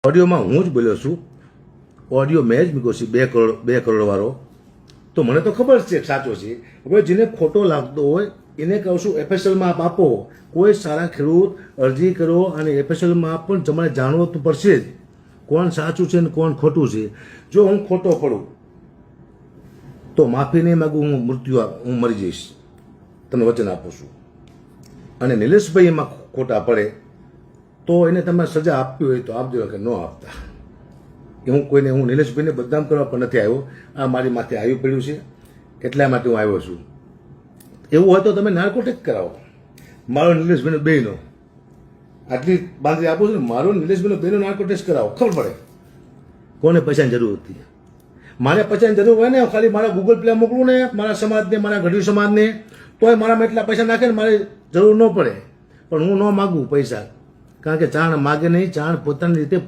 ઓડિયોમાં હું જ બોલ્યો છું, ઓડિયો મેં જ મૂક્યો છે 2 કરોડ વાળો. તો મને તો ખબર છે સાચો છે. હવે જેને ખોટો લાગતો હોય એને કહું છું એફએસએલમાં આપ આપો. કોઈ સારા ખેડૂત અરજી કરો અને એફએસએલમાં પણ તમારે જાણવું તો પડશે જ કોણ સાચું છે ને કોણ ખોટું છે. જો હું ખોટો પડું તો માફી નહીં માગું, હું મરી જઈશ, તમને વચન આપું છું. અને નિલેશભાઈ એમાં ખોટા પડે તો એને તમે સજા આપવી હોય તો આપજો કે ન આપતા. કે હું નિલેશભાઈને બદનામ કરવા પણ નથી આવ્યો. આ મારી માથે આવ્યું પડ્યું છે એટલા માટે હું આવ્યો છું. એવું હોય તો તમે નાર્કોટિક કરાવો, મારો નિલેશભાઈનો બેયનો આટલી બાંધી આપું છું ને, મારો નિલેશભાઈનો બેયનો નાર્કોટિક્સ કરાવો, ખબર પડે કોને પૈસાની જરૂર હતી. મારે પૈસાની જરૂર હોય ને, ખાલી મારા ગૂગલ પ્લે મોકલું ને મારા સમાજને, મારા ગઢવી સમાજને, તોય મારામાં એટલા પૈસા નાખે ને મારે જરૂર ન પડે. પણ હું ન માગું પૈસા, કારણ કે ચાણ માગે નહીં, ચાણ પોતાની રીતે